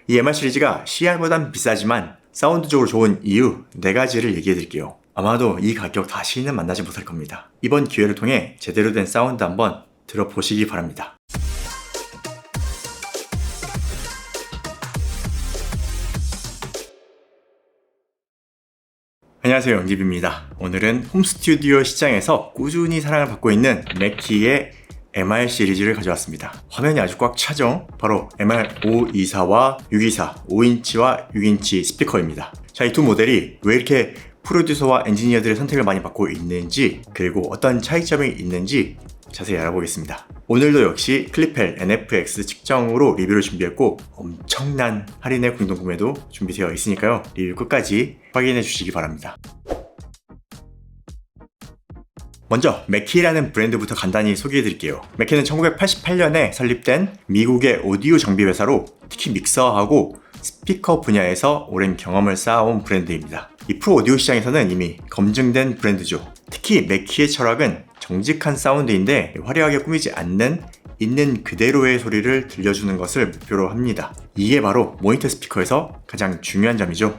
이 MR 시리즈가 CR보단 비싸지만 사운드적으로 좋은 이유 4가지를 얘기해드릴게요. 아마도 이 가격 다시는 만나지 못할 겁니다. 이번 기회를 통해 제대로 된 사운드 한번 들어보시기 바랍니다. 안녕하세요, 영집입니다. 오늘은 홈스튜디오 시장에서 꾸준히 사랑을 받고 있는 맥키의 MR 시리즈를 가져왔습니다. 화면이 아주 꽉 차죠? 바로 MR524와 624, 5인치와 6인치 스피커입니다. 자, 이 두 모델이 왜 이렇게 프로듀서와 엔지니어들의 선택을 많이 받고 있는지, 그리고 어떤 차이점이 있는지 자세히 알아보겠습니다. 오늘도 역시 클립펠 NFX 측정으로 리뷰를 준비했고 엄청난 할인의 공동구매도 준비되어 있으니까요. 리뷰 끝까지 확인해 주시기 바랍니다. 먼저 맥키라는 브랜드부터 간단히 소개해 드릴게요. 맥키는 1988년에 설립된 미국의 오디오 장비 회사로 특히 믹서하고 스피커 분야에서 오랜 경험을 쌓아온 브랜드입니다. 이 프로 오디오 시장에서는 이미 검증된 브랜드죠. 특히 맥키의 철학은 정직한 사운드인데 화려하게 꾸미지 않는 있는 그대로의 소리를 들려주는 것을 목표로 합니다. 이게 바로 모니터 스피커에서 가장 중요한 점이죠.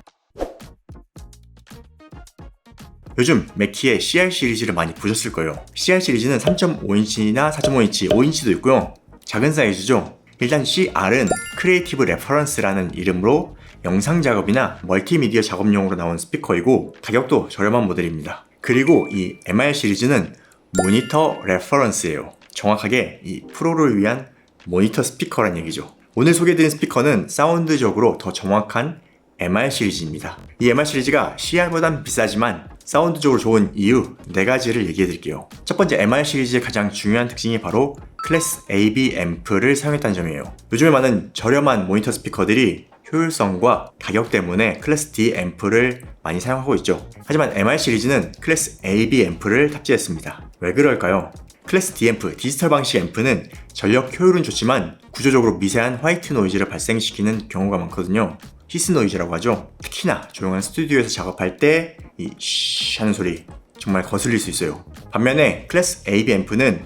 요즘 맥키의 CR 시리즈를 많이 보셨을 거예요. CR 시리즈는 3.5인치나 4.5인치, 5인치도 있고요. 작은 사이즈죠. 일단 CR은 크리에이티브 레퍼런스라는 이름으로 영상 작업이나 멀티미디어 작업용으로 나온 스피커이고 가격도 저렴한 모델입니다. 그리고 이 MR 시리즈는 모니터 레퍼런스예요. 정확하게 이 프로를 위한 모니터 스피커란 얘기죠. 오늘 소개해드린 스피커는 사운드적으로 더 정확한 MR 시리즈입니다. 이 MR 시리즈가 CR보단 비싸지만 사운드적으로 좋은 이유 4가지를 얘기해드릴게요. 첫 번째, MR 시리즈의 가장 중요한 특징이 바로 클래스 AB 앰프를 사용했다는 점이에요. 요즘에 많은 저렴한 모니터 스피커들이 효율성과 가격 때문에 클래스 D 앰프를 많이 사용하고 있죠. 하지만 MR 시리즈는 클래스 AB 앰프를 탑재했습니다. 왜 그럴까요? 클래스 D 앰프, 디지털 방식 앰프는 전력 효율은 좋지만 구조적으로 미세한 화이트 노이즈를 발생시키는 경우가 많거든요. 히스 노이즈라고 하죠. 특히나 조용한 스튜디오에서 작업할 때 이 쉬 하는 소리 정말 거슬릴 수 있어요. 반면에 클래스 AB 앰프는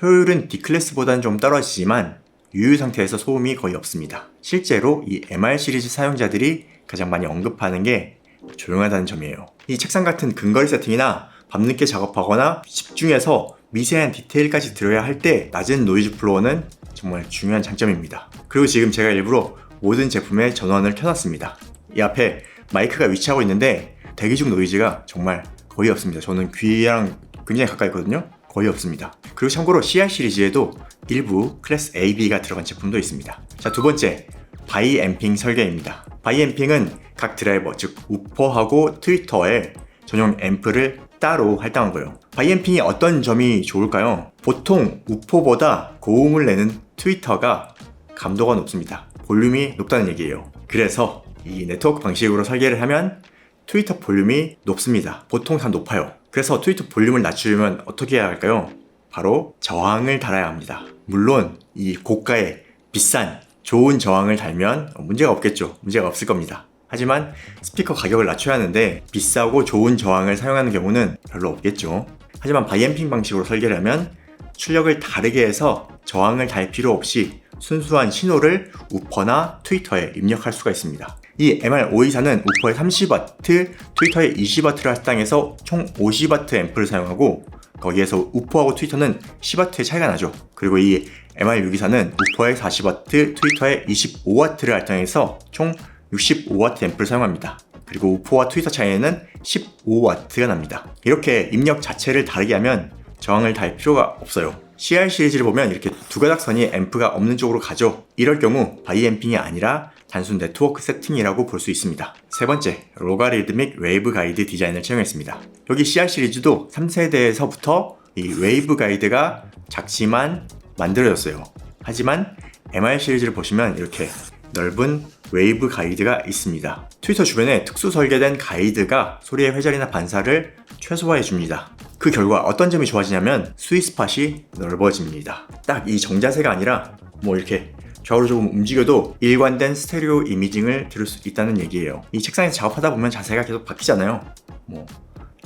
효율은 D 클래스보다는 좀 떨어지지만 유유 상태에서 소음이 거의 없습니다. 실제로 이 MR 시리즈 사용자들이 가장 많이 언급하는 게 조용하다는 점이에요. 이 책상 같은 근거리 세팅이나 밤늦게 작업하거나 집중해서 미세한 디테일까지 들어야 할 때 낮은 노이즈 플로어는 정말 중요한 장점입니다. 그리고 지금 제가 일부러 모든 제품의 전원을 켜놨습니다. 이 앞에 마이크가 위치하고 있는데 대기 중 노이즈가 정말 거의 없습니다. 저는 귀랑 굉장히 가까이 있거든요. 거의 없습니다. 그리고 참고로 CR 시리즈에도 일부 클래스 AB가 들어간 제품도 있습니다. 자, 두 번째, 바이 앰핑 설계입니다. 바이 앰핑은 각 드라이버, 즉 우퍼하고 트위터에 전용 앰프를 따로 할당한 거예요. 바이 앰핑이 어떤 점이 좋을까요? 보통 우퍼보다 고음을 내는 트위터가 감도가 높습니다. 볼륨이 높다는 얘기예요. 그래서 이 네트워크 방식으로 설계를 하면 트위터 볼륨이 높습니다. 보통 다 높아요. 그래서 트위터 볼륨을 낮추려면 어떻게 해야 할까요? 바로 저항을 달아야 합니다. 물론 이 고가의 비싼 좋은 저항을 달면 문제가 없겠죠. 문제가 없을 겁니다. 하지만 스피커 가격을 낮춰야 하는데 비싸고 좋은 저항을 사용하는 경우는 별로 없겠죠. 하지만 바이앰핑 방식으로 설계를 하면 출력을 다르게 해서 저항을 달 필요 없이 순수한 신호를 우퍼나 트위터에 입력할 수가 있습니다. 이 MR524는 우퍼에 30W, 트위터에 20W를 할당해서 총 50W 앰프를 사용하고 거기에서 우퍼하고 트위터는 10W의 차이가 나죠. 그리고 이 MR624는 우퍼에 40W, 트위터에 25W를 할당해서 총 65W 앰프를 사용합니다. 그리고 우퍼와 트위터 차이에는 15W가 납니다. 이렇게 입력 자체를 다르게 하면 저항을 달 필요가 없어요. CR 시리즈를 보면 이렇게 두 가닥선이 앰프가 없는 쪽으로 가죠. 이럴 경우 바이 앰핑이 아니라 단순 네트워크 세팅이라고 볼 수 있습니다. 세 번째, 로가리드믹 웨이브 가이드 디자인을 채용했습니다. 여기 CR 시리즈도 3세대에서부터 이 웨이브 가이드가 작지만 만들어졌어요. 하지만 MR 시리즈를 보시면 이렇게 넓은 웨이브 가이드가 있습니다. 트위터 주변에 특수 설계된 가이드가 소리의 회전이나 반사를 최소화해 줍니다. 그 결과 어떤 점이 좋아지냐면 스윗스팟이 넓어집니다. 딱 이 정자세가 아니라 뭐 이렇게 좌우로 조금 움직여도 일관된 스테레오 이미징을 들을 수 있다는 얘기예요. 이 책상에서 작업하다 보면 자세가 계속 바뀌잖아요. 뭐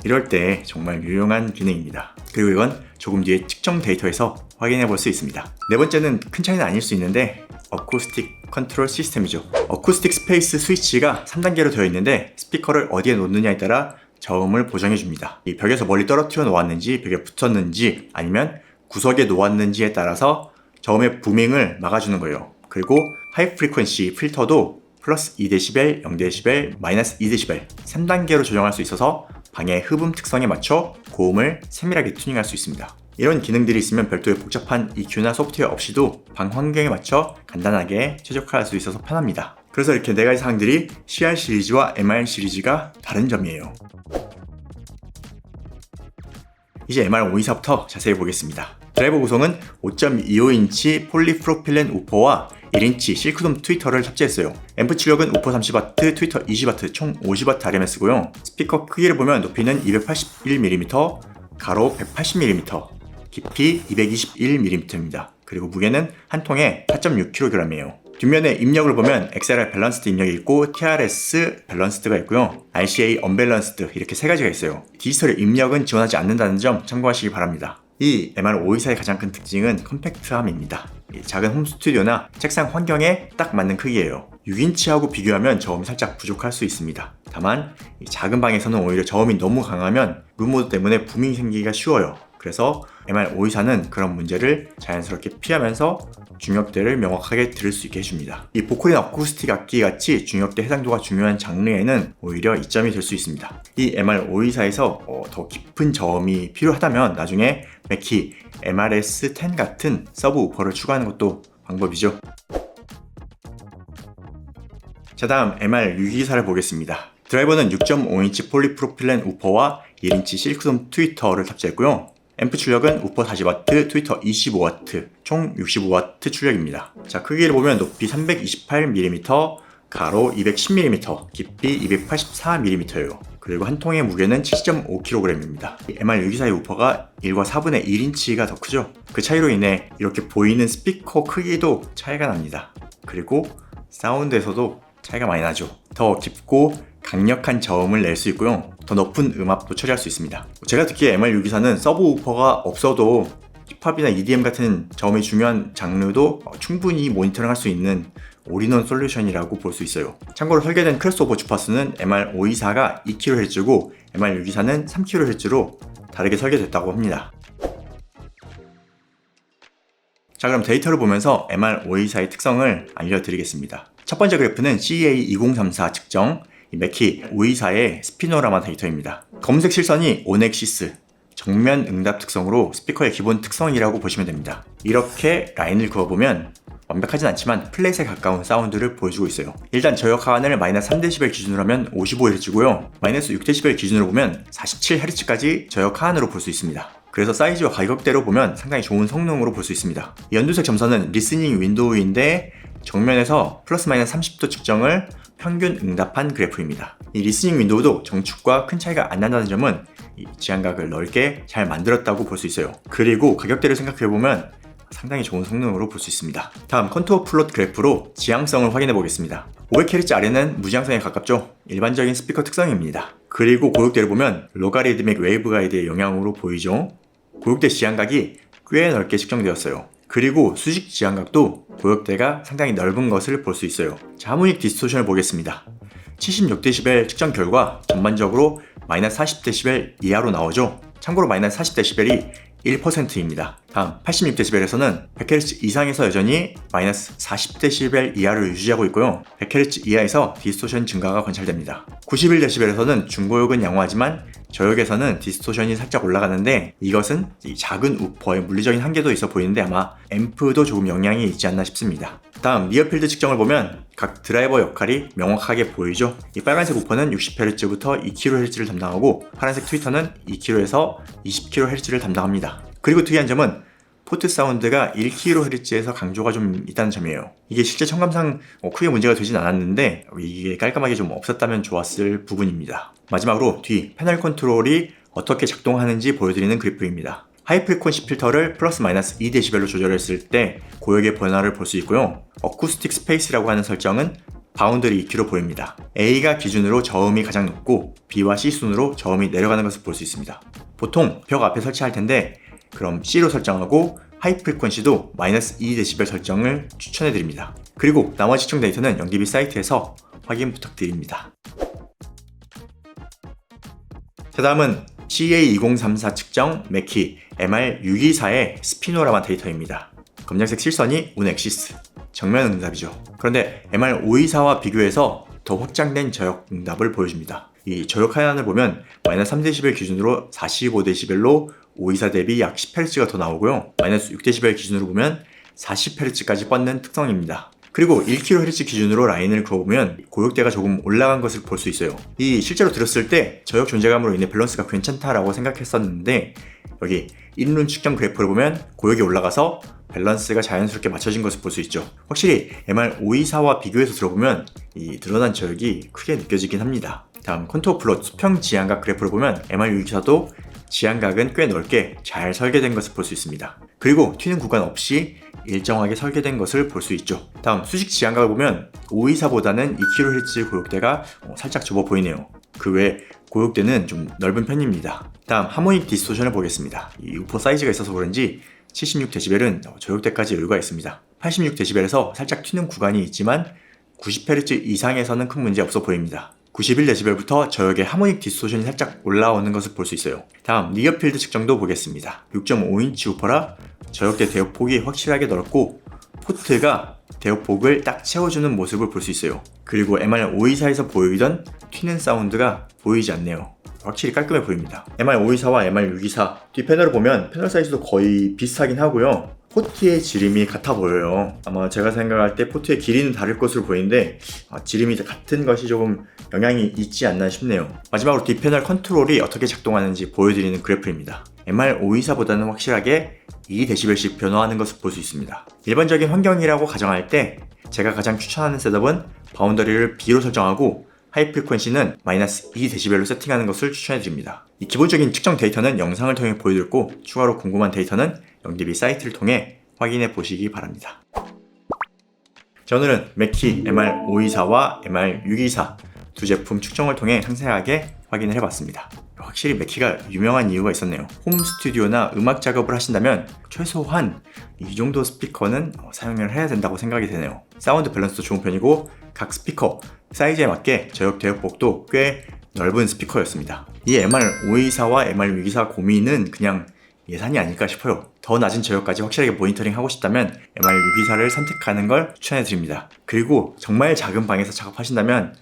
이럴 때 정말 유용한 기능입니다. 그리고 이건 조금 뒤에 측정 데이터에서 확인해 볼 수 있습니다. 네 번째는 큰 차이는 아닐 수 있는데 어쿠스틱 컨트롤 시스템이죠. 어쿠스틱 스페이스 스위치가 3단계로 되어 있는데 스피커를 어디에 놓느냐에 따라 저음을 보정해줍니다. 이 벽에서 멀리 떨어뜨려 놓았는지 벽에 붙었는지 아니면 구석에 놓았는지에 따라서 저음의 부밍을 막아주는 거예요. 그리고 하이 프리퀀시 필터도 플러스 2dB, 0dB, 마이너스 2dB 3단계로 조정할 수 있어서 방의 흡음 특성에 맞춰 고음을 세밀하게 튜닝할 수 있습니다. 이런 기능들이 있으면 별도의 복잡한 EQ나 소프트웨어 없이도 방 환경에 맞춰 간단하게 최적화할 수 있어서 편합니다. 그래서 이렇게 4가지 사항들이 CR 시리즈와 MR 시리즈가 다른 점이에요. 이제 MR524부터 자세히 보겠습니다. 드라이버 구성은 5.25인치 폴리프로필렌 우퍼와 1인치 실크돔 트위터를 탑재했어요. 앰프 출력은 우퍼 30W, 트위터 20W, 총 50W RMS고요. 스피커 크기를 보면 높이는 281mm, 가로 180mm, 깊이 221mm입니다. 그리고 무게는 한 통에 4.6kg이에요. 뒷면에 입력을 보면 XLR 밸런스드 입력이 있고 TRS 밸런스드가 있고요. RCA 언밸런스드 이렇게 3가지가 있어요. 디지털 입력은 지원하지 않는다는 점 참고하시기 바랍니다. 이 MR524의 가장 큰 특징은 컴팩트함입니다. 작은 홈 스튜디오나 책상 환경에 딱 맞는 크기예요. 6인치하고 비교하면 저음이 살짝 부족할 수 있습니다. 다만 작은 방에서는 오히려 저음이 너무 강하면 룸모드 때문에 부밍이 생기기가 쉬워요. 그래서 MR524는 그런 문제를 자연스럽게 피하면서 중역대를 명확하게 들을 수 있게 해줍니다. 이 보컬이나 어쿠스틱 악기 같이 중역대 해상도가 중요한 장르에는 오히려 이점이 될 수 있습니다. 이 MR524에서 더 깊은 저음이 필요하다면 나중에 맥키 MRS10 같은 서브 우퍼를 추가하는 것도 방법이죠. 자, 다음 MR624를 보겠습니다. 드라이버는 6.5인치 폴리프로필렌 우퍼와 1인치 실크돔 트위터를 탑재했고요. 앰프 출력은 우퍼 40W, 트위터 25W, 총 65W 출력입니다. 자, 크기를 보면 높이 328mm, 가로 210mm, 깊이 284mm예요. 그리고 한 통의 무게는 7.5kg입니다. MR624의 우퍼가 1과 4분의 1인치가 더 크죠? 그 차이로 인해 이렇게 보이는 스피커 크기도 차이가 납니다. 그리고 사운드에서도 차이가 많이 나죠. 더 깊고 강력한 저음을 낼 수 있고요. 더 높은 음압도 처리할 수 있습니다. 제가 듣기에 MR624는 서브 우퍼가 없어도 힙합이나 EDM 같은 저음이 중요한 장르도 충분히 모니터링 할 수 있는 올인원 솔루션이라고 볼 수 있어요. 참고로 설계된 크로스오버 주파수는 MR524가 2kHz고 MR624는 3kHz로 다르게 설계됐다고 합니다. 자, 그럼 데이터를 보면서 MR524의 특성을 알려드리겠습니다. 첫 번째 그래프는 CA2034 측정 맥키 524의 스피노라마 데이터입니다. 검은색 실선이 오넥시스, 정면 응답 특성으로 스피커의 기본 특성이라고 보시면 됩니다. 이렇게 라인을 그어보면 완벽하진 않지만 플랫에 가까운 사운드를 보여주고 있어요. 일단 저역 하한을 마이너스 3dB 기준으로 하면 55Hz고요. 마이너스 6dB 기준으로 보면 47Hz까지 저역 하한으로 볼 수 있습니다. 그래서 사이즈와 가격대로 보면 상당히 좋은 성능으로 볼 수 있습니다. 이 연두색 점선은 리스닝 윈도우인데 정면에서 플러스 마이너스 30도 측정을 평균 응답한 그래프입니다. 이 리스닝 윈도우도 정축과 큰 차이가 안 난다는 점은 이 지향각을 넓게 잘 만들었다고 볼 수 있어요. 그리고 가격대를 생각해보면 상당히 좋은 성능으로 볼 수 있습니다. 다음 컨투어 플롯 그래프로 지향성을 확인해 보겠습니다. 500Hz 아래는 무지향성에 가깝죠. 일반적인 스피커 특성입니다. 그리고 고역대를 보면 로가리드믹 웨이브 가이드의 영향으로 보이죠. 고역대 지향각이 꽤 넓게 측정되었어요. 그리고 수직 지향각도 고역대가 상당히 넓은 것을 볼 수 있어요. 자, 하모닉 디스토션을 보겠습니다. 76dB 측정 결과 전반적으로 마이너스 40dB 이하로 나오죠. 참고로 마이너스 40dB이 1%입니다. 다음 86dB에서는 100Hz 이상에서 여전히 마이너스 40dB 이하를 유지하고 있고요. 100Hz 이하에서 디스토션 증가가 관찰됩니다. 91dB에서는 중고역은 양호하지만 저역에서는 디스토션이 살짝 올라가는데 이것은 이 작은 우퍼의 물리적인 한계도 있어 보이는데 아마 앰프도 조금 영향이 있지 않나 싶습니다. 다음 니어필드 측정을 보면 각 드라이버 역할이 명확하게 보이죠. 이 빨간색 우퍼는 60Hz부터 2kHz를 담당하고 파란색 트위터는 2kHz에서 20kHz를 담당합니다. 그리고 특이한 점은 포트 사운드가 1kHz에서 강조가 좀 있다는 점이에요. 이게 실제 청감상 크게 문제가 되진 않았는데 이게 깔끔하게 좀 없었다면 좋았을 부분입니다. 마지막으로 뒤 패널 컨트롤이 어떻게 작동하는지 보여드리는 그래프입니다. 하이 프리퀀시 필터를 플러스 마이너스 2dB로 조절했을 때 고역의 변화를 볼 수 있고요. 어쿠스틱 스페이스라고 하는 설정은 바운드리 2k로 보입니다. A가 기준으로 저음이 가장 높고 B와 C 순으로 저음이 내려가는 것을 볼 수 있습니다. 보통 벽 앞에 설치할 텐데 그럼 C로 설정하고 하이 프리퀀시도 마이너스 2dB 설정을 추천해드립니다. 그리고 나머지 측정 데이터는 영디비 사이트에서 확인 부탁드립니다. 자, 다음은 CA2034 측정 맥키 MR624의 스피노라마 데이터입니다. 검정색 실선이 온 엑시스, 정면 응답이죠. 그런데 MR524와 비교해서 더 확장된 저역 응답을 보여줍니다. 이 저역 하단을 보면 마이너스 3dB 기준으로 45dB로 524 대비 약 10Hz가 더 나오고요. 마이너스 6dB 기준으로 보면 40Hz까지 뻗는 특성입니다. 그리고 1kHz 기준으로 라인을 그어보면 고역대가 조금 올라간 것을 볼 수 있어요. 이 실제로 들었을 때 저역 존재감으로 인해 밸런스가 괜찮다라고 생각했었는데 여기 1룬 측정 그래프를 보면 고역이 올라가서 밸런스가 자연스럽게 맞춰진 것을 볼 수 있죠. 확실히 MR524와 비교해서 들어보면 이 드러난 저역이 크게 느껴지긴 합니다. 다음 컨투어 플롯 수평 지향각 그래프를 보면 MR624도 지향각은 꽤 넓게 잘 설계된 것을 볼 수 있습니다. 그리고 튀는 구간 없이 일정하게 설계된 것을 볼 수 있죠. 다음 수직 지향각을 보면 524보다는 2kHz 고역대가 살짝 좁아 보이네요. 그 외 고역대는 좀 넓은 편입니다. 다음 하모닉 디스토션을 보겠습니다. 이 우퍼 사이즈가 있어서 그런지 76dB은 저역대까지 여유가 있습니다. 86dB에서 살짝 튀는 구간이 있지만 90Hz 이상에서는 큰 문제 없어 보입니다. 91dB부터 저역의 하모닉 디스토션이 살짝 올라오는 것을 볼 수 있어요. 다음 니어필드 측정도 보겠습니다. 6.5인치 우퍼라 저역대 대역폭이 확실하게 넓고 포트가 대역폭을 딱 채워주는 모습을 볼 수 있어요. 그리고 MR524에서 보이던 튀는 사운드가 보이지 않네요. 확실히 깔끔해 보입니다. MR524와 MR624 뒷패널을 보면 패널 사이즈도 거의 비슷하긴 하고요. 포트의 지름이 같아 보여요. 아마 제가 생각할 때 포트의 길이는 다를 것으로 보이는데 지름이 같은 것이 조금 영향이 있지 않나 싶네요. 마지막으로 뒷패널 컨트롤이 어떻게 작동하는지 보여드리는 그래프입니다. MR524보다는 확실하게 2dB씩 변화하는 것을 볼 수 있습니다. 일반적인 환경이라고 가정할 때 제가 가장 추천하는 셋업은 바운더리를 B로 설정하고 하이 프리퀀시는 마이너스 2dB로 세팅하는 것을 추천해드립니다. 이 기본적인 측정 데이터는 영상을 통해 보여드렸고 추가로 궁금한 데이터는 영디비 사이트를 통해 확인해 보시기 바랍니다. 자, 오늘은 맥키 MR524와 MR624 두 제품 측정을 통해 상세하게 확인을 해봤습니다. 확실히 맥키가 유명한 이유가 있었네요. 홈 스튜디오나 음악 작업을 하신다면 최소한 이 정도 스피커는 사용을 해야 된다고 생각이 되네요. 사운드 밸런스도 좋은 편이고 각 스피커 사이즈에 맞게 저역 대역폭도 꽤 넓은 스피커였습니다. 이 MR524와 MR624 고민은 그냥 예산이 아닐까 싶어요. 더 낮은 저역까지 확실하게 모니터링 하고 싶다면 MR624를 선택하는 걸 추천해드립니다. 그리고 정말 작은 방에서 작업하신다면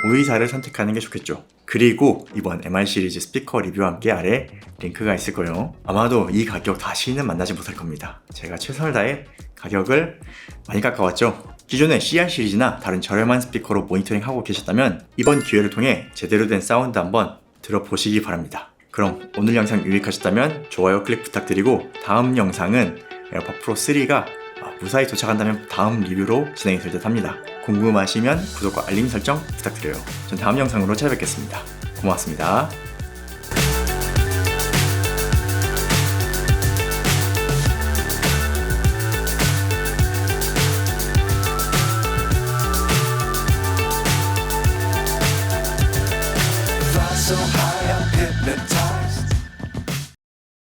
MR524를 선택하는 게 좋겠죠. 그리고 이번 MR 시리즈 스피커 리뷰와 함께 아래 링크가 있을 거예요. 아마도 이 가격 다시는 만나지 못할 겁니다. 제가 최선을 다해 가격을 많이 깎아왔죠. 기존의 CR 시리즈나 다른 저렴한 스피커로 모니터링 하고 계셨다면 이번 기회를 통해 제대로 된 사운드 한번 들어보시기 바랍니다. 그럼 오늘 영상 유익하셨다면 좋아요 클릭 부탁드리고 다음 영상은 에어팟 프로 3가 무사히 도착한다면 다음 리뷰로 진행이 될 듯 합니다. 궁금하시면 구독과 알림 설정 부탁드려요. 전 다음 영상으로 찾아뵙겠습니다. 고맙습니다.